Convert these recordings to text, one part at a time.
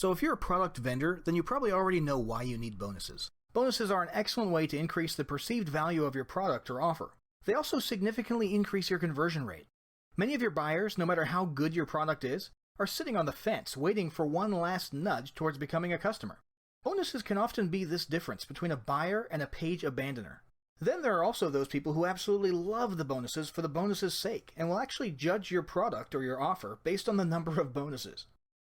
So if you're a product vendor, then you probably already know why you need bonuses. Bonuses are an excellent way to increase the perceived value of your product or offer. They also significantly increase your conversion rate. Many of your buyers, no matter how good your product is, are sitting on the fence waiting for one last nudge towards becoming a customer. Bonuses can often be this difference between a buyer and a page abandoner. Then there are also those people who absolutely love the bonuses for the bonus's sake and will actually judge your product or your offer based on the number of bonuses.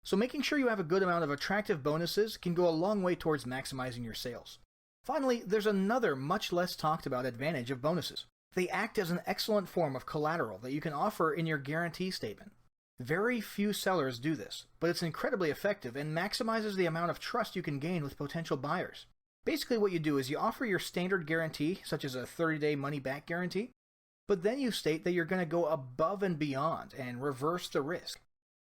So making sure you have a good amount of attractive bonuses can go a long way towards maximizing your sales. Finally, there's another much less talked about advantage of bonuses. They act as an excellent form of collateral that you can offer in your guarantee statement. Very few sellers do this, but it's incredibly effective and maximizes the amount of trust you can gain with potential buyers. Basically what you do is you offer your standard guarantee, such as a 30-day money-back guarantee, but then you state that you're going to go above and beyond and reverse the risk.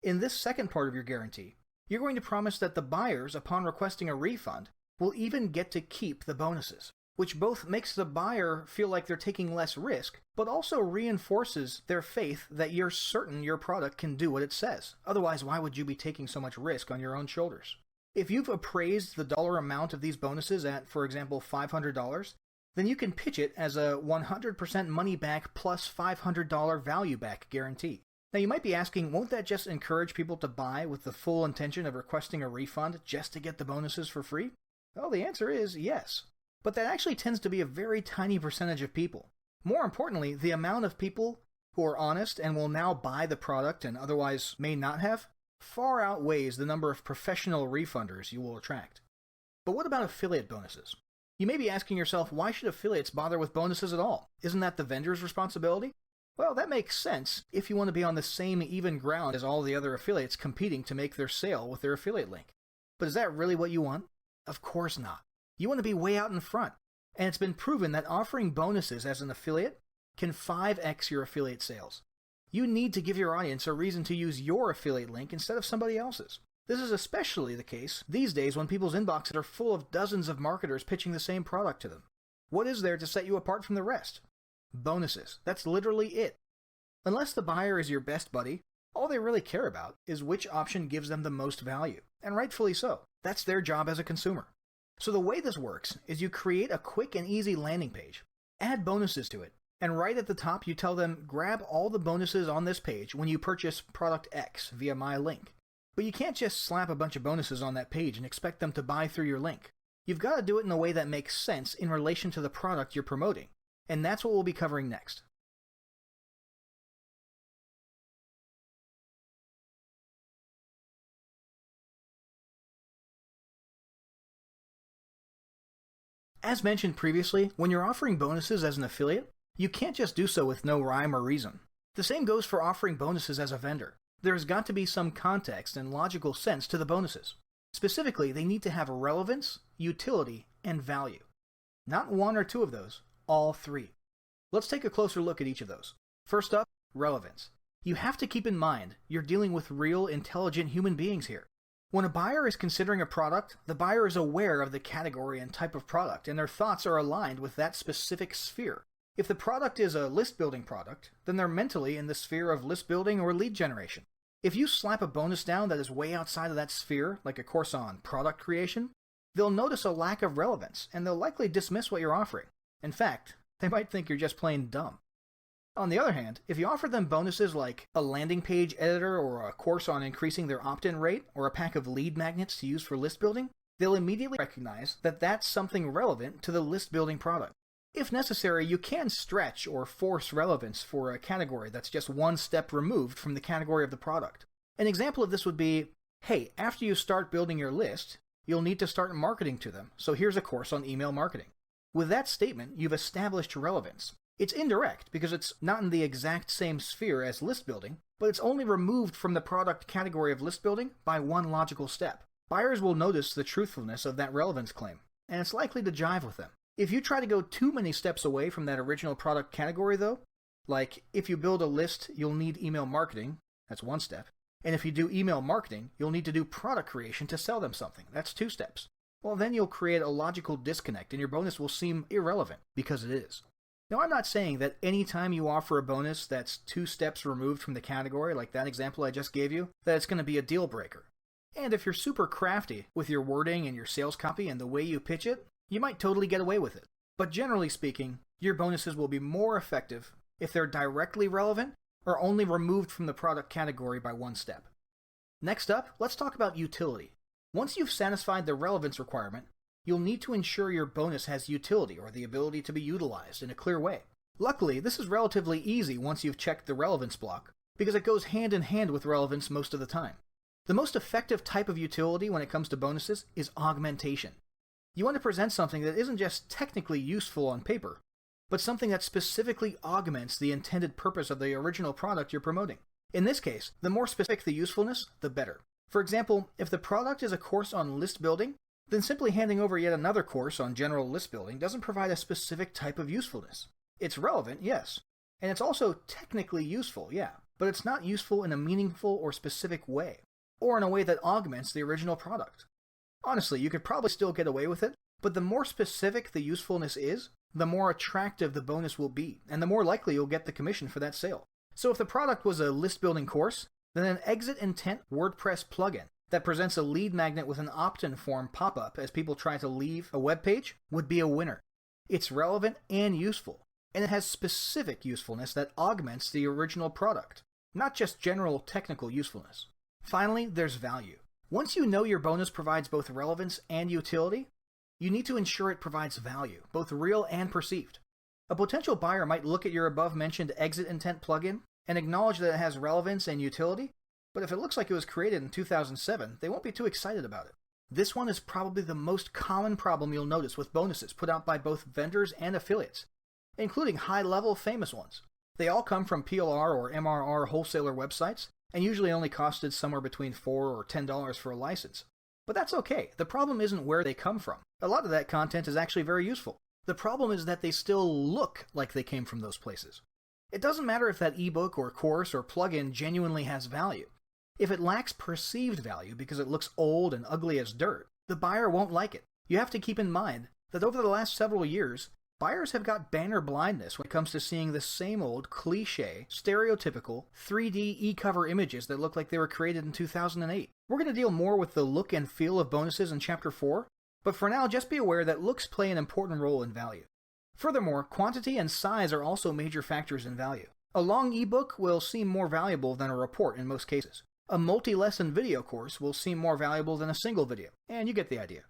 In this second part of your guarantee, you're going to promise that the buyers, upon requesting a refund, will even get to keep the bonuses, which both makes the buyer feel like they're taking less risk, but also reinforces their faith that you're certain your product can do what it says. Otherwise, why would you be taking so much risk on your own shoulders? If you've appraised the dollar amount of these bonuses at, for example, $500, then you can pitch it as a 100% money back plus $500 value back guarantee. Now you might be asking, won't that just encourage people to buy with the full intention of requesting a refund just to get the bonuses for free? Well, the answer is yes. But that actually tends to be a very tiny percentage of people. More importantly, the amount of people who are honest and will now buy the product and otherwise may not have far outweighs the number of professional refunders you will attract. But what about affiliate bonuses? You may be asking yourself, why should affiliates bother with bonuses at all? Isn't that the vendor's responsibility? Well, that makes sense if you want to be on the same even ground as all the other affiliates competing to make their sale with their affiliate link. But is that really what you want? Of course not. You want to be way out in front. And it's been proven that offering bonuses as an affiliate can 5x your affiliate sales. You need to give your audience a reason to use your affiliate link instead of somebody else's. This is especially the case these days when people's inboxes are full of dozens of marketers pitching the same product to them. What is there to set you apart from the rest? Bonuses. That's literally it. Unless the buyer is your best buddy, all they really care about is which option gives them the most value, and rightfully so. That's their job as a consumer. So the way this works is you create a quick and easy landing page, add bonuses to it, and right at the top you tell them, grab all the bonuses on this page when you purchase product X via my link. But you can't just slap a bunch of bonuses on that page and expect them to buy through your link. You've got to do it in a way that makes sense in relation to the product you're promoting. And that's what we'll be covering next. As mentioned previously, when you're offering bonuses as an affiliate, you can't just do so with no rhyme or reason. The same goes for offering bonuses as a vendor. There's got to be some context and logical sense to the bonuses. Specifically, they need to have relevance, utility, and value. Not one or two of those, all three. Let's take a closer look at each of those. First up, relevance. You have to keep in mind you're dealing with real, intelligent human beings here. When a buyer is considering a product, the buyer is aware of the category and type of product, and their thoughts are aligned with that specific sphere. If the product is a list-building product, then they're mentally in the sphere of list-building or lead generation. If you slap a bonus down that is way outside of that sphere, like a course on product creation, they'll notice a lack of relevance, and they'll likely dismiss what you're offering. In fact, they might think you're just plain dumb. On the other hand, if you offer them bonuses like a landing page editor or a course on increasing their opt-in rate or a pack of lead magnets to use for list building, they'll immediately recognize that that's something relevant to the list building product. If necessary, you can stretch or force relevance for a category that's just one step removed from the category of the product. An example of this would be, hey, after you start building your list, you'll need to start marketing to them, so here's a course on email marketing. With that statement, you've established relevance. It's indirect because it's not in the exact same sphere as list building, but it's only removed from the product category of list building by one logical step. Buyers will notice the truthfulness of that relevance claim, and it's likely to jive with them. If you try to go too many steps away from that original product category though, like if you build a list, you'll need email marketing, that's one step, and if you do email marketing, you'll need to do product creation to sell them something, that's two steps. Well, then you'll create a logical disconnect and your bonus will seem irrelevant, because it is. Now, I'm not saying that any time you offer a bonus that's two steps removed from the category, like that example I just gave you, that it's going to be a deal breaker. And if you're super crafty with your wording and your sales copy and the way you pitch it, you might totally get away with it. But generally speaking, your bonuses will be more effective if they're directly relevant or only removed from the product category by one step. Next up, let's talk about utility. Once you've satisfied the relevance requirement, you'll need to ensure your bonus has utility or the ability to be utilized in a clear way. Luckily, this is relatively easy once you've checked the relevance block, because it goes hand in hand with relevance most of the time. The most effective type of utility when it comes to bonuses is augmentation. You want to present something that isn't just technically useful on paper, but something that specifically augments the intended purpose of the original product you're promoting. In this case, the more specific the usefulness, the better. For example, if the product is a course on list building, then simply handing over yet another course on general list building doesn't provide a specific type of usefulness. It's relevant, yes, and it's also technically useful, yeah, but it's not useful in a meaningful or specific way, or in a way that augments the original product. Honestly, you could probably still get away with it, but the more specific the usefulness is, the more attractive the bonus will be, and the more likely you'll get the commission for that sale. So if the product was a list building course, then an exit intent WordPress plugin that presents a lead magnet with an opt-in form pop-up as people try to leave a web page would be a winner. It's relevant and useful, and it has specific usefulness that augments the original product, not just general technical usefulness. Finally, there's value. Once you know your bonus provides both relevance and utility, you need to ensure it provides value, both real and perceived. A potential buyer might look at your above-mentioned exit intent plugin and acknowledge that it has relevance and utility, but if it looks like it was created in 2007, they won't be too excited about it. This one is probably the most common problem you'll notice with bonuses put out by both vendors and affiliates, including high-level famous ones. They all come from PLR or MRR wholesaler websites, and usually only costed somewhere between $4 or $10 for a license. But that's okay. The problem isn't where they come from. A lot of that content is actually very useful. The problem is that they still look like they came from those places. It doesn't matter if that ebook or course or plugin genuinely has value. If it lacks perceived value because it looks old and ugly as dirt, the buyer won't like it. You have to keep in mind that over the last several years, buyers have got banner blindness when it comes to seeing the same old, cliché, stereotypical 3D e-cover images that look like they were created in 2008. We're going to deal more with the look and feel of bonuses in Chapter 4, but for now just be aware that looks play an important role in value. Furthermore, quantity and size are also major factors in value. A long ebook will seem more valuable than a report in most cases. A multi-lesson video course will seem more valuable than a single video, and you get the idea.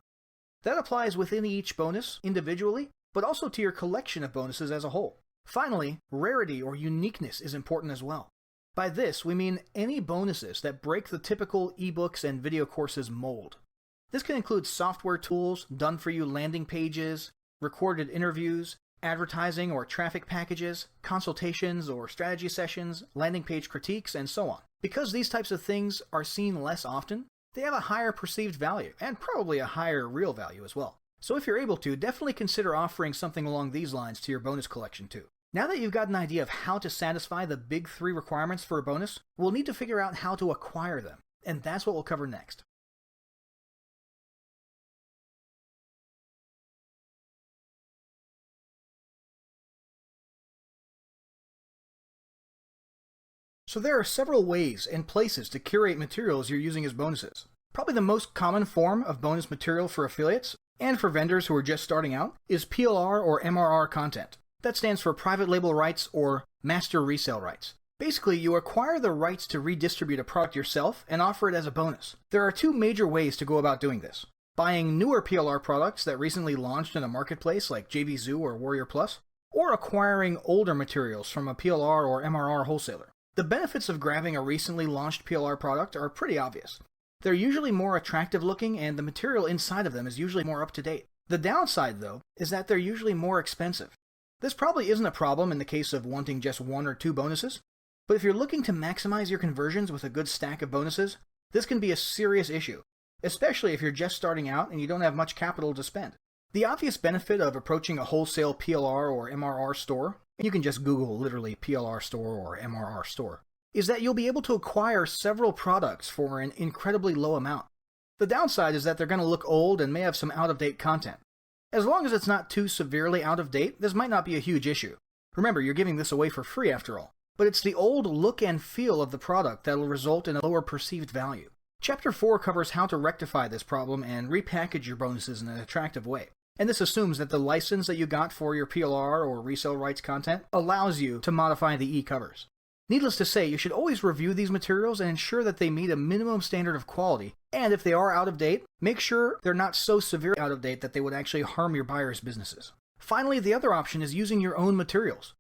That applies within each bonus, individually, but also to your collection of bonuses as a whole. Finally, rarity or uniqueness is important as well. By this, we mean any bonuses that break the typical ebooks and video courses mold. This can include software tools, done-for-you landing pages, recorded interviews, advertising or traffic packages, consultations or strategy sessions, landing page critiques, and so on. Because these types of things are seen less often, they have a higher perceived value, and probably a higher real value as well. So if you're able to, definitely consider offering something along these lines to your bonus collection too. Now that you've got an idea of how to satisfy the big 3 requirements for a bonus, we'll need to figure out how to acquire them, and that's what we'll cover next. So there are several ways and places to curate materials you're using as bonuses. Probably the most common form of bonus material for affiliates, and for vendors who are just starting out, is PLR or MRR content. That stands for private label rights or master resale rights. Basically, you acquire the rights to redistribute a product yourself and offer it as a bonus. There are 2 major ways to go about doing this. Buying newer PLR products that recently launched in a marketplace like JVZoo or Warrior Plus, or acquiring older materials from a PLR or MRR wholesaler. The benefits of grabbing a recently launched PLR product are pretty obvious. They're usually more attractive looking, and the material inside of them is usually more up to date. The downside, though, is that they're usually more expensive. This probably isn't a problem in the case of wanting just 1 or 2 bonuses, but if you're looking to maximize your conversions with a good stack of bonuses, this can be a serious issue, especially if you're just starting out and you don't have much capital to spend. The obvious benefit of approaching a wholesale PLR or MRR store, and you can just Google literally PLR store or MRR store, is that you'll be able to acquire several products for an incredibly low amount. The downside is that they're going to look old and may have some out-of-date content. As long as it's not too severely out of date, this might not be a huge issue. Remember, you're giving this away for free after all. But it's the old look and feel of the product that will result in a lower perceived value. Chapter 4 covers how to rectify this problem and repackage your bonuses in an attractive way. And this assumes that the license that you got for your PLR or resale rights content allows you to modify the e-covers. Needless to say, you should always review these materials and ensure that they meet a minimum standard of quality, and if they are out of date, make sure they're not so severely out of date that they would actually harm your buyers' businesses. Finally, the other option is using your own materials.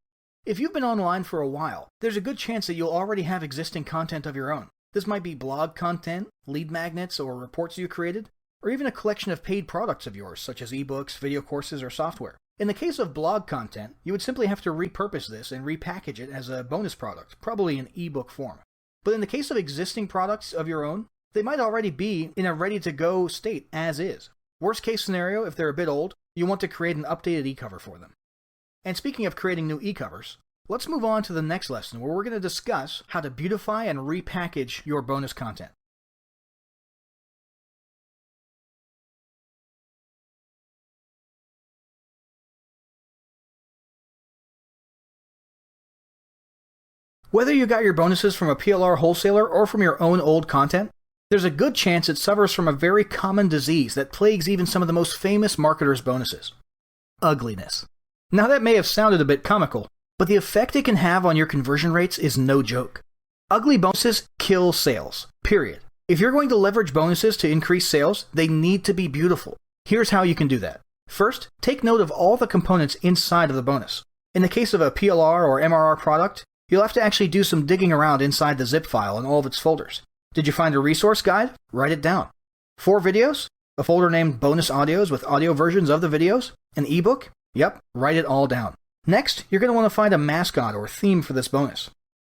If you've been online for a while, there's a good chance that you'll already have existing content of your own. This might be blog content, lead magnets, or reports you created, or even a collection of paid products of yours, such as ebooks, video courses, or software. In the case of blog content, you would simply have to repurpose this and repackage it as a bonus product, probably in ebook form. But in the case of existing products of your own, they might already be in a ready-to-go state as is. Worst case scenario, if they're a bit old, you want to create an updated e-cover for them. And speaking of creating new e-covers, let's move on to the next lesson where we're going to discuss how to beautify and repackage your bonus content. Whether you got your bonuses from a PLR wholesaler or from your own old content, there's a good chance it suffers from a very common disease that plagues even some of the most famous marketers' bonuses: ugliness. Now that may have sounded a bit comical, but the effect it can have on your conversion rates is no joke. Ugly bonuses kill sales, period. If you're going to leverage bonuses to increase sales, they need to be beautiful. Here's how you can do that. First, take note of all the components inside of the bonus. In the case of a PLR or MRR product, you'll have to actually do some digging around inside the zip file and all of its folders. Did you find a resource guide? Write it down. 4 videos? A folder named Bonus Audios with audio versions of the videos? An ebook? Yep, write it all down. Next, you're going to want to find a mascot or theme for this bonus.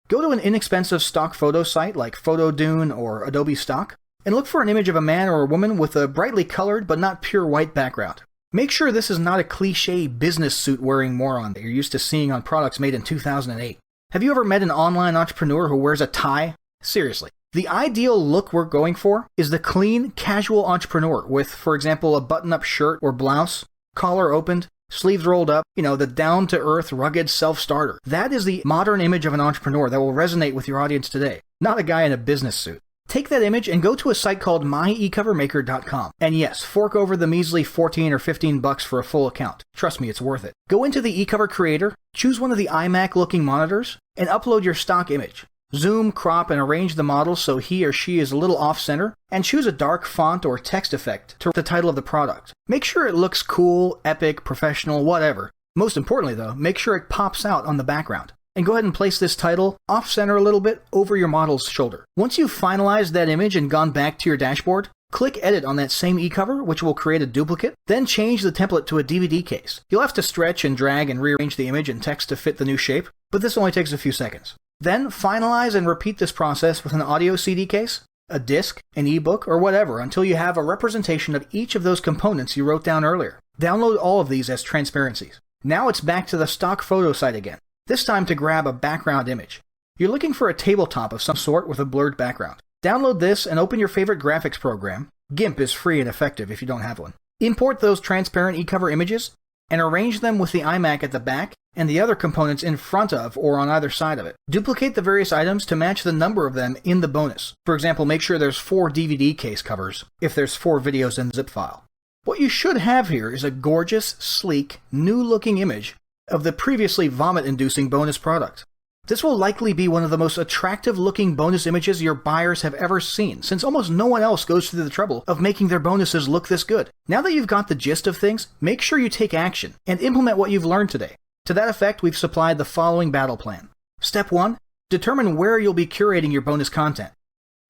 Go to an inexpensive stock photo site like PhotoDune or Adobe Stock, and look for an image of a man or a woman with a brightly colored but not pure white background. Make sure this is not a cliché business suit wearing moron that you're used to seeing on products made in 2008. Have you ever met an online entrepreneur who wears a tie? Seriously. The ideal look we're going for is the clean, casual entrepreneur with, for example, a button-up shirt or blouse, collar opened, sleeves rolled up, the down-to-earth, rugged self-starter. That is the modern image of an entrepreneur that will resonate with your audience today, not a guy in a business suit. Take that image and go to a site called myecovermaker.com. And yes, fork over the measly $14 or $15 for a full account. Trust me, it's worth it. Go into the eCover creator, choose one of the iMac-looking monitors, and upload your stock image. Zoom, crop, and arrange the model so he or she is a little off-center, and choose a dark font or text effect to the title of the product. Make sure it looks cool, epic, professional, whatever. Most importantly though, make sure it pops out on the background. And go ahead and place this title off-center a little bit over your model's shoulder. Once you've finalized that image and gone back to your dashboard, click Edit on that same e-cover, which will create a duplicate, then change the template to a DVD case. You'll have to stretch and drag and rearrange the image and text to fit the new shape, but this only takes a few seconds. Then finalize and repeat this process with an audio CD case, a disc, an ebook, or whatever until you have a representation of each of those components you wrote down earlier. Download all of these as transparencies. Now it's back to the stock photo site again, this time to grab a background image. You're looking for a tabletop of some sort with a blurred background. Download this and open your favorite graphics program. GIMP is free and effective if you don't have one. Import those transparent e-cover images and arrange them with the iMac at the back and the other components in front of or on either side of it. Duplicate the various items to match the number of them in the bonus. For example, make sure there's 4 DVD case covers if there's 4 videos in the zip file. What you should have here is a gorgeous, sleek, new-looking image of the previously vomit-inducing bonus product. This will likely be one of the most attractive-looking bonus images your buyers have ever seen, since almost no one else goes through the trouble of making their bonuses look this good. Now that you've got the gist of things, make sure you take action and implement what you've learned today. To that effect, we've supplied the following battle plan. Step 1. Determine where you'll be curating your bonus content.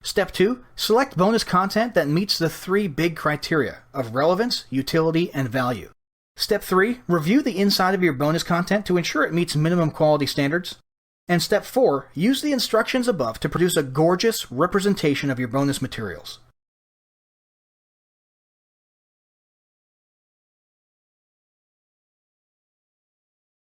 Step 2. Select bonus content that meets the 3 big criteria of relevance, utility, and value. Step 3. Review the inside of your bonus content to ensure it meets minimum quality standards. And Step 4. Use the instructions above to produce a gorgeous representation of your bonus materials.